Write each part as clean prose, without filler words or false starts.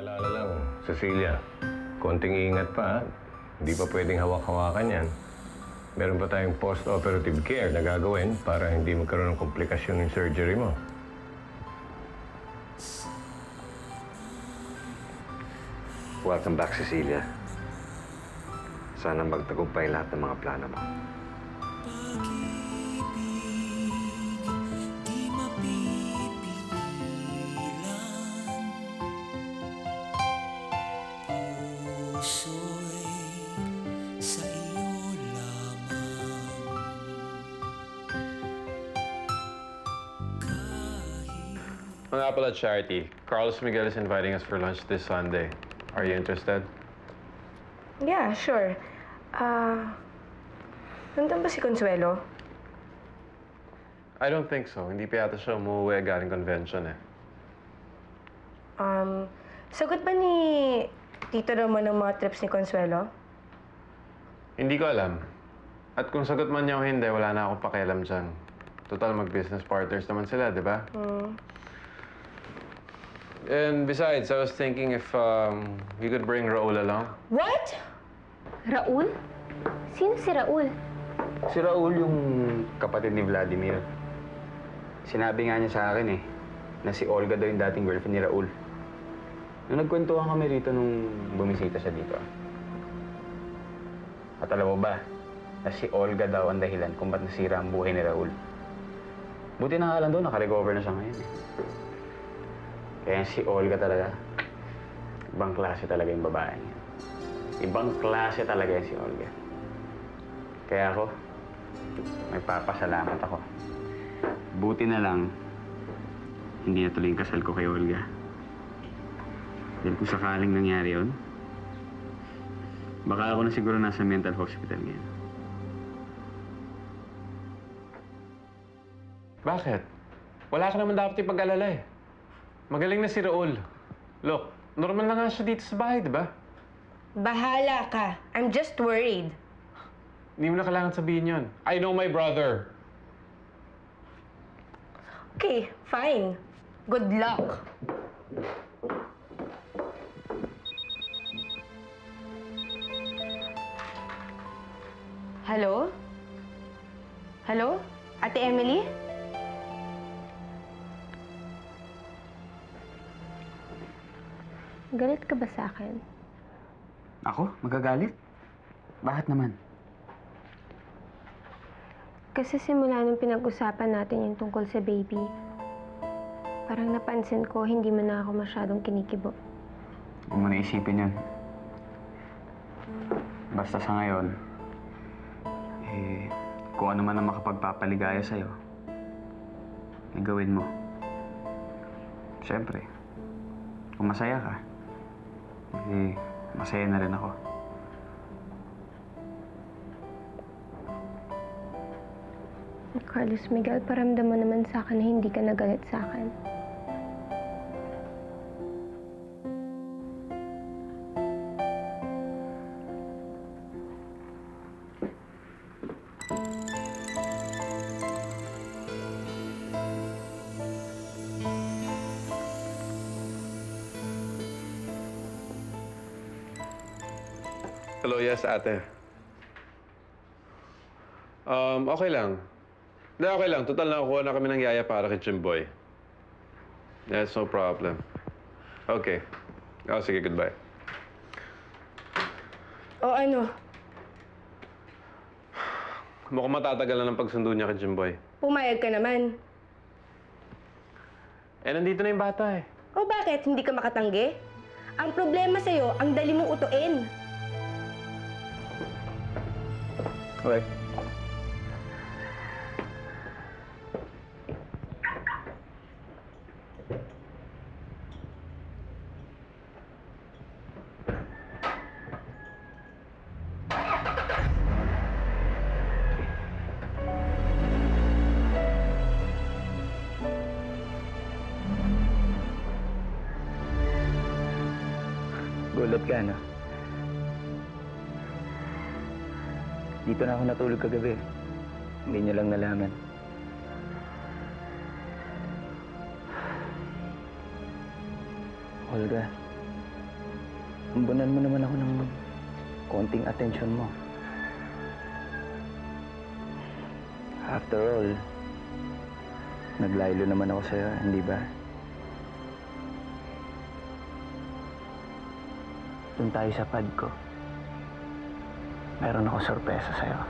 Paalala lang, Cecilia, konting ingat pa ha. Hindi pa pwedeng hawak-hawakan yan. Meron pa tayong post-operative care na gagawin para hindi magkaroon ng komplikasyon ng surgery mo. Welcome back, Cecilia. Sana magtagumpay lahat ng mga plano mo. Mga pala, Charity. Carlos Miguel is inviting us for lunch this Sunday. Are you interested? Yeah, sure. Nandun ba si Consuelo? I don't think so. Hindi pa yata siya umuwi galing convention eh. Sagot ba ni Tito Ramon ng mga trips ni Consuelo? Hindi ko alam. At kung sagot man niya o hindi, wala na akong pakialam dyan. Total, mag-business partners naman sila, di ba? And besides, I was thinking if you could bring Raul along. What? Raul? Sino si Raul? Si Raul yung kapatid ni Vladimir. Sinabi nga niya sa akin na si Olga daw yung dating girlfriend ni Raul. Nung nagkwentuhan kami rito nung bumisita siya dito. At alam mo ba, na si Olga daw ang dahilan kung ba't nasira ang buhay ni Raul. Buti na nga lang doon, nakarecover na siya ngayon Kaya si Olga talaga, ibang klase talaga yung babae niya. Ibang klase talaga yan si Olga. Kaya ako, nagpapasalamat ako. Buti na lang, hindi natuloy yung kasal ko kay Olga. Dahil kung sakaling nangyari yun, baka ako na siguro nasa mental hospital ngayon. Bakit? Wala ka naman dapat ipag-alala eh. Magaling na si Raul. Look, normal na nga siya dito sa bahay, di ba? Bahala ka. I'm just worried. Hindi mo na kailangan sabihin yun. I know my brother. Okay, fine. Good luck. Hello? Hello? Ate Emily? Galit ka ba sa akin? Ako? Magagalit? Bakit naman? Kasi simula nung pinag-usapan natin yung tungkol sa baby, parang napansin ko hindi mo na ako masyadong kinikibo. Huwag mo na isipin yun. Basta sa ngayon, kung ano man ang makapagpapaligaya sa'yo, gawin mo. Siyempre, kung masaya ka, masaya na rin ako. Carlos Miguel, paramdam mo naman sa akin na hindi ka nagalit sa akin. Hello, yes, ate. Okay lang. Hindi, okay lang. Total, nakakuha na kami ng yaya para kay Jimboy. That's no problem. Okay. Oh, sige, goodbye. O ano? Mukhang matatagal na ng pagsundo niya kay Jimboy. Pumayag ka naman. Eh, nandito na yung bata eh. O bakit? Hindi ka makatanggi? Ang problema sa'yo, ang dali mong utuin. Okay. Gulat ka, no? Dito na ako natulog kagabi. Hindi niyo lang nalaman. Olga, ambunan mo naman ako ng konting atensyon mo. After all, naglaylo naman ako sa'yo, hindi ba? Doon tayo sa pad ko. Meron ako sorpresa sa'yo.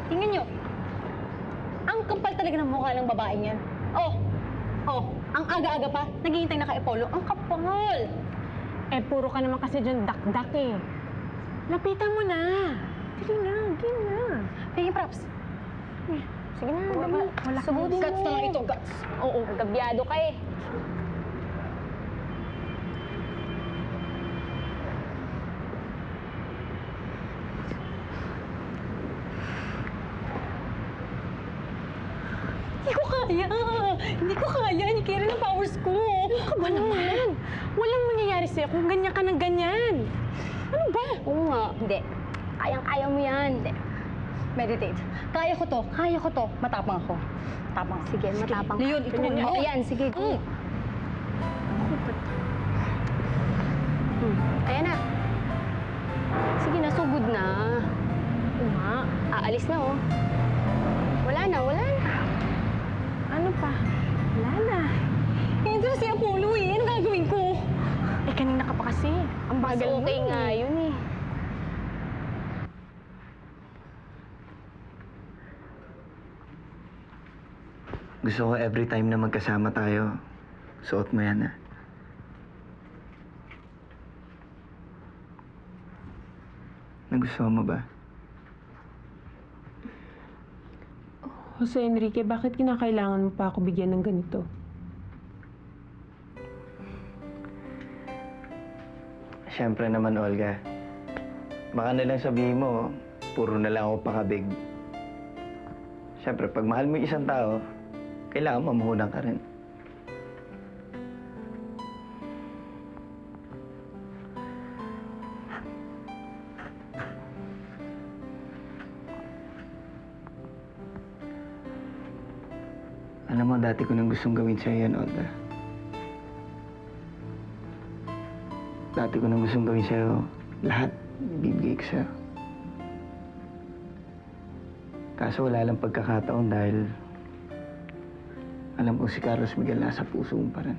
Tingnan nyo. Ang kapal talaga ng mukha ng babaeng yan. Oh, ang aga-aga pa, naghihintay na kay Apollo. Ang kapal! Eh, puro ka naman kasi dyan dakdak eh. Lapitan mo na. Dali na, game na. Hey, props. Sige na, dali. Wala ka Guts na lang ito, guts. Oo, gabyado ka eh. Hindi ko kaya. Hindi ko kaya. Hindi kaya rin ang powers ko. Ano ka ba naman? Walang mangyayari sa'yo kung ganyan ka ng ganyan. Ano ba? Oo nga. Hindi. Kayang-kaya mo yan. Hindi. Meditate. Kaya ko to. Kaya ko to. Matapang ako. Matapang ako. Sige, matapang ka. Leon, ituloy mo. Ayan, sige. Ayan na. Sige na, sugod na. Oo nga. Aalis na, oh. Wala na, wala na. Ano pa? Wala na. Ito na si Apollo eh. Ano gagawin ko? Eh, kanina ka pa kasi. Ang Mas bagal mo. okay nga yun, eh. Gusto ko every time na magkasama tayo, suot mo yan, ha? Nagustuhan mo ba? Jose Enrique, bakit kinakailangan mo pa ako bigyan ng ganito? Siyempre naman, Olga. Baka na lang sabihin mo, puro na lang ako pakabig. Siyempre, pag mahal mo yung isang tao, kailangan mamuhunan ka rin. Alam mo, dati ko nang gustong gawin sa'yo yan, Olga. Dati ko nang gustong gawin sa'yo lahat, ibibigay ko sa'yo. Kaso wala lang pagkakataon dahil alam ko si Carlos Miguel nasa puso mo pa rin.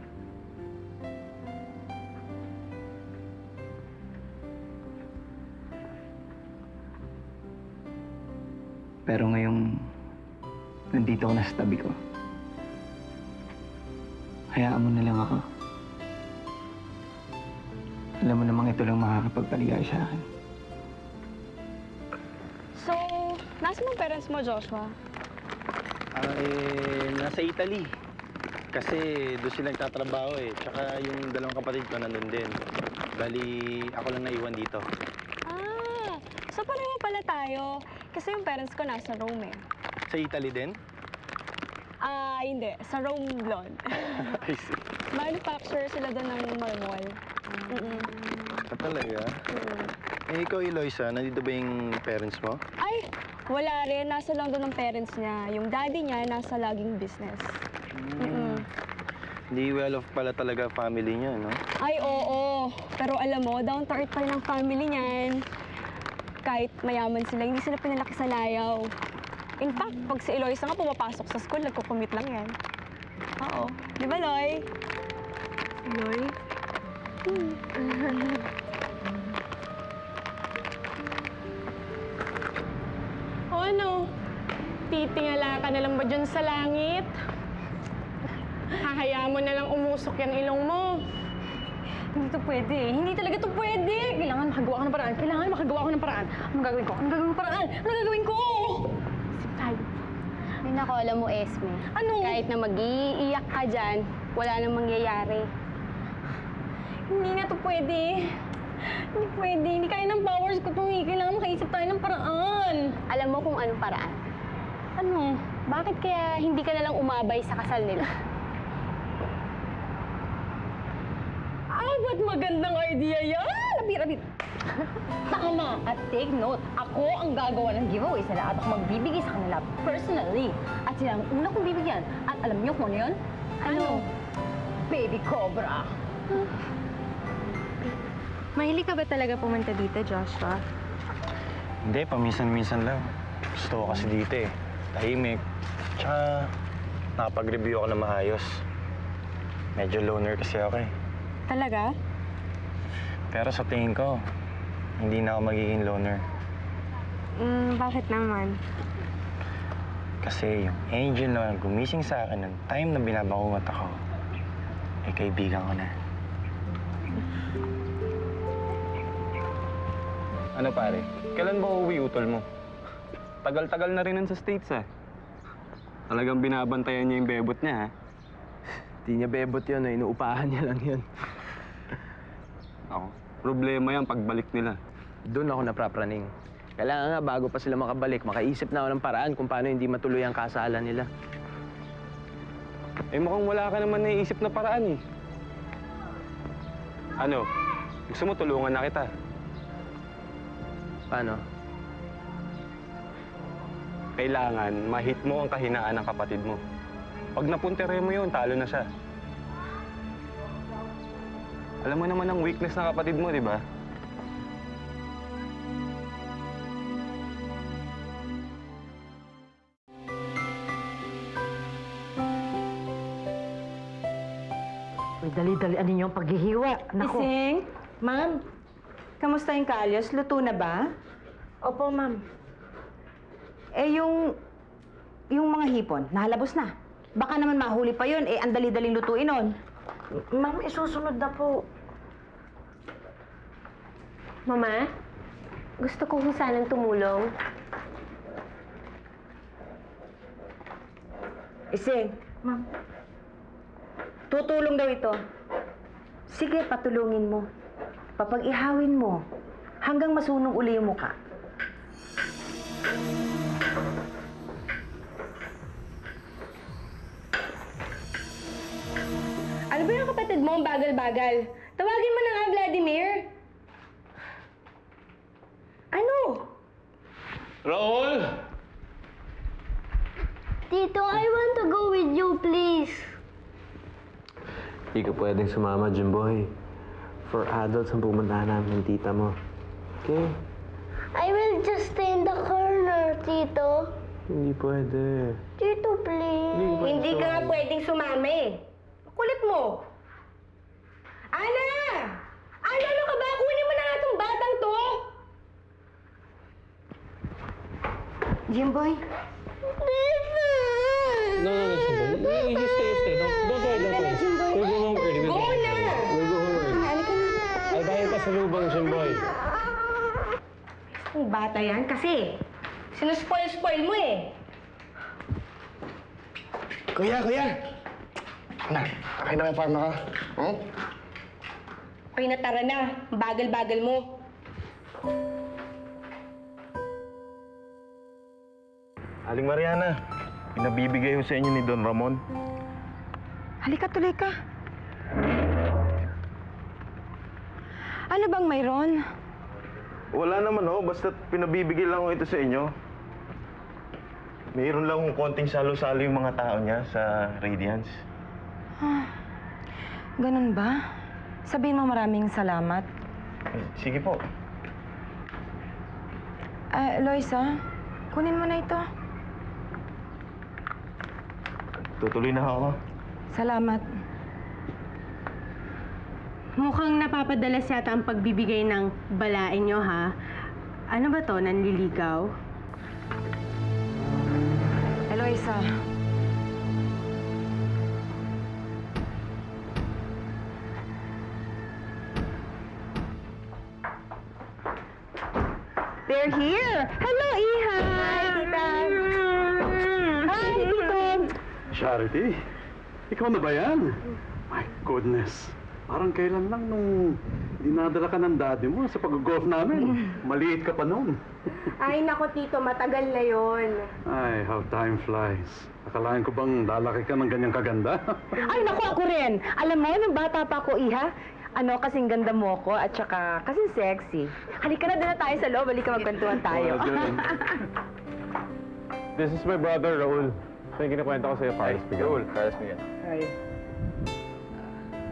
Pero ngayong nandito ko na sa tabi ko, hayaan mo na lang ako. Alam mo namang ito lang makakapagpaligay sa akin. So, nasa mga parents mo, Joshua? Nasa Italy. Kasi doon sila nagtatrabaho eh. Tsaka yung dalawang kapatid ko nandun din. Bali, ako lang naiwan dito. Ah, so pareho pala tayo. Kasi yung parents ko nasa Rome eh. Sa Italy din? Ah, hindi. Sa Rome Blonde. I see. Manufacturer sila doon ng marmol. Talaga? Eh, ikaw, Eloisa, nandito ba yung parents mo? Ay, wala rin. Nasa London ng parents niya. Yung daddy niya nasa logging business. Hindi well off pala talaga family niyo, no? Ay, oo. Pero alam mo, down to earth pa rin ang family niyan. Kahit mayaman sila, hindi sila pinalaki sa layaw. In fact, pag si Eloisa nga pumapasok sa school, nagko-commute lang yan. Oo. Di ba, Loy? Loy? O ano? Titingala ka na lang ba dyan sa langit? Hahayaan mo na lang umusok yan ilong mo. Hindi to pwede. Hindi talaga to pwede. Kailangan makagawa ko ng paraan. Kailangan makagawa ko ng paraan. Anong gagawin ko? Anong gagawin ko paraan? Anong gagawin ko? Isip tayo. Ay, naku, alam mo, Esme. Ano? Kahit na mag-iiyak ka dyan, wala nang mangyayari. Hindi na to pwede. Hindi pwede. Hindi kaya ng powers ko to eh. Kailangan makaisip tayo ng paraan. Alam mo kung anong paraan? Ano? Bakit kaya hindi ka na lang umabay sa kasal nila? ba't magandang idea yan? Rabit. Tama! At take note, ako ang gagawa ng giveaway sa lahat. Ako magbibigay sa kanila personally. At sila ang una kong bibigyan. At alam niyo kung ano yun? Ano? Baby Cobra. Mahilig ka ba talaga pumunta dito, Joshua? Hindi, paminsan-minsan lang. Gusto ko kasi dito eh. Tahimik. Tsaka, nakapag-review ako na maayos. Medyo loner kasi ako eh. Talaga? Pero sa tingin ko, hindi na ako magiging loner. Bakit naman? Kasi yung angel na gumising sa akin ng time na binabangungot ako, ay kaibigan ko na. Ano pare? Kailan ba uuwi utol mo? Tagal-tagal na rin sa States Talagang binabantayan niya yung bebot niya Di niya bebot yun eh, inuupahan niya lang yun. Ako, problema yan pagbalik nila. Doon ako naprapraning. Kailangan nga bago pa sila makabalik, makaisip na ako ng paraan kung paano hindi matuloy ang kasalan nila. Eh mukhang wala ka naman naiisip na paraan Ano? Gusto mo tulungan na kita? Paano? Kailangan ma-hit mo ang kahinaan ng kapatid mo. Pag napuntere mo yun, talo na siya. Alam mo naman ang weakness ng kapatid mo, di ba? Uy, dali-dalian ninyo ang paghihiwa. Nako. Ising, ma'am, kamusta yung kalyos? Luto na ba? Opo, ma'am. Eh, yung mga hipon, nahalabos na. Baka naman mahuli pa yun, eh, ang dali-daling lutuin nun. Ma'am, isusunod na po. Mama, gusto ko kung sanang tumulong. Ising, ma'am, tutulong daw ito. Sige, patulungin mo. Papag-ihawin mo hanggang masunog uli yung mukha. Ano ba yung kapatid mo ang bagal-bagal? Tawagin mo na nga, Vladimir. Ano? Raul! Tito, I want to go with you, please. Hindi ka pwedeng sumama, Jimboy. For adults ang pumuntahan namin ng tita mo. Okay? I will just stay in the corner, Tito. Hindi pwede. Tito, please. Hindi ka nga pwedeng sumama eh. Kulit mo. Ana! Ana, ano ka ba? Kunin mo na nga itong batang to. Jimboy? No, Jimboy. You stay. Don't worry. We'll go home early. Go na! We'll go home early. Halika na. Ay, bayan pa sa lubang, Jimboy. Ang bata yan kasi sinuspoil-spoil mo eh. Kuya! Na, kakain na may farma ka. Hmm? Okay na, tara na. Bagal-bagal mo. Aling Mariana, pinabibigay ko sa inyo ni Don Ramon. Halika, tuloy ka. Ano bang mayroon? Wala naman basta't pinabibigay lang ko ito sa inyo. Mayroon lang kung konting salo-salo yung mga tao niya sa Radiance. Ganun ba? Sabihin mo maraming salamat. Sige po. Loisa, kunin mo na ito. Tutuloy na ako. Salamat. Mukhang napapadalas yata ang pagbibigay ng balain nyo, ha? Ano ba to? Nanliligaw? Eloisa. They're here! Hello, Iha! Hi, Tita! Hi, Tito! Charity, ikaw na ba yan? My goodness. Parang kailan lang nung dinadala ka ng daddy mo sa pag-golf namin. Maliit ka pa noon. Ay, nako, Tito. Matagal na yon. Ay, how time flies. Akalain ko bang lalaki ka ng ganyang kaganda? Ay, naku, ako rin. Alam mo, nung bata pa ako, Iha, Ano, kasing ganda mo ko at saka kasing sexy. Halika na, doon na tayo sa loob. Halika, magkwentuhan tayo. This is my brother, Raul. So yung kinikwento ko sa'yo, Carlos Miguel. Raul, Carlos Miguel. Hi.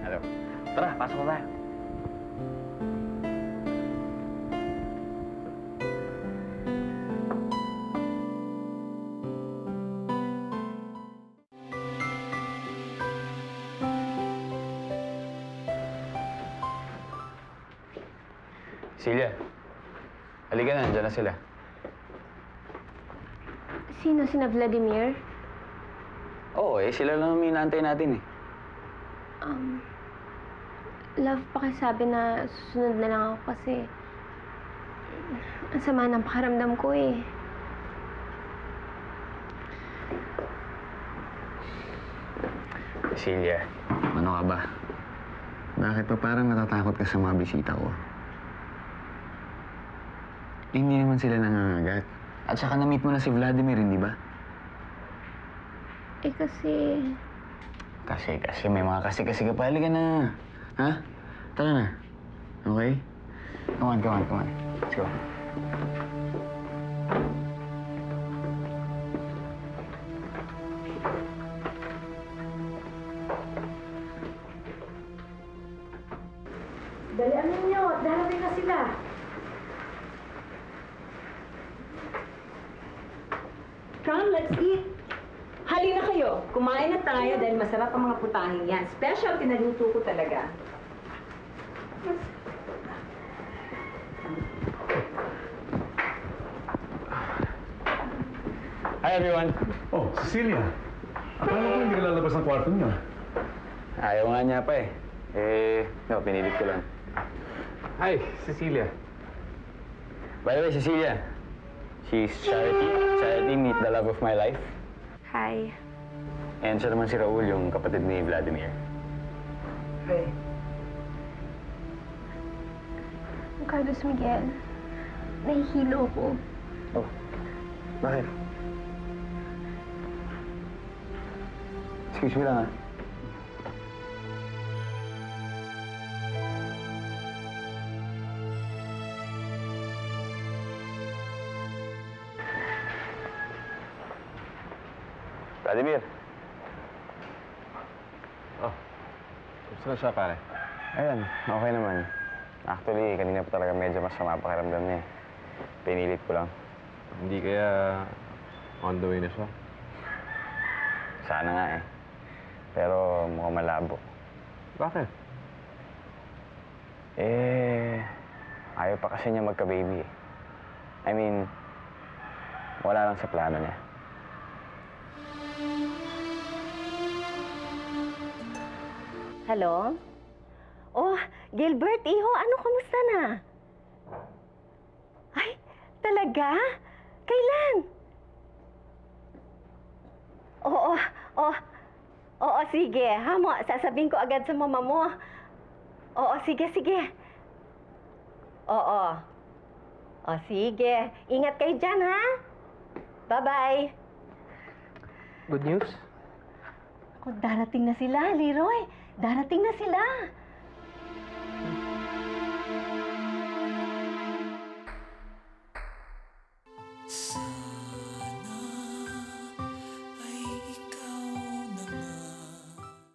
Hello. Tara, pasok na tayo. Celia, halika na, andyan na sila. Sino? Sina Vladimir? Oo, sila lang ang inaantay natin eh. Love, pakisabi na susunod na lang ako kasi ang sama ng pakiramdam ko eh. Celia, ano ka ba? Bakit pa parang natatakot ka sa mga bisita ko? Hindi naman sila nangangagat. At saka na-meet mo na si Vladimir, hindi ba? Eh kasi... Kasi may mga kasi ka pa. Halika na. Ha? Tara na. Okay? Come on. Let's go. Dalian ninyo, darating na sila. Come, let's eat. Halina kayo. Kumain na tayo dahil masarap ang mga putahin yan. Special, tinaluto ko talaga. Hi, everyone. Oh, Cecilia. Akala ko hindi ka lalabas ng kwarto niya. Ayaw nga niya pa eh. Pinilit ko lang. Hi, Cecilia. By the way, Cecilia, she's Charity. Charity, meet the love of my life. Hi. And siya naman si Raul, yung kapatid ni Vladimir. Carlos Miguel, nahihilo ko. Oh, bakit? Excuse me lang, ah. Vladimir. Oh, gusto na siya, pare. Ayan, okay naman. Actually, kanina pa talaga medyo masama pakiramdam niya eh. Pinilit ko lang. Hindi kaya on the way na siya. Sana nga eh. Pero mukhang malabo. Bakit? Ayaw pa kasi niya magka-baby eh. I mean, wala lang sa plano niya. Hello? Oh, Gilbert, iho, ano, kamusta na? Ay, talaga? Kailan? Oo, sige. Hamo, sasabihin ko agad sa mama mo. Oo, sige. Oo. O, sige. Ingat kayo dyan, ha? Bye-bye. Good news? Ako, darating na sila, Leroy. Darating na sila. So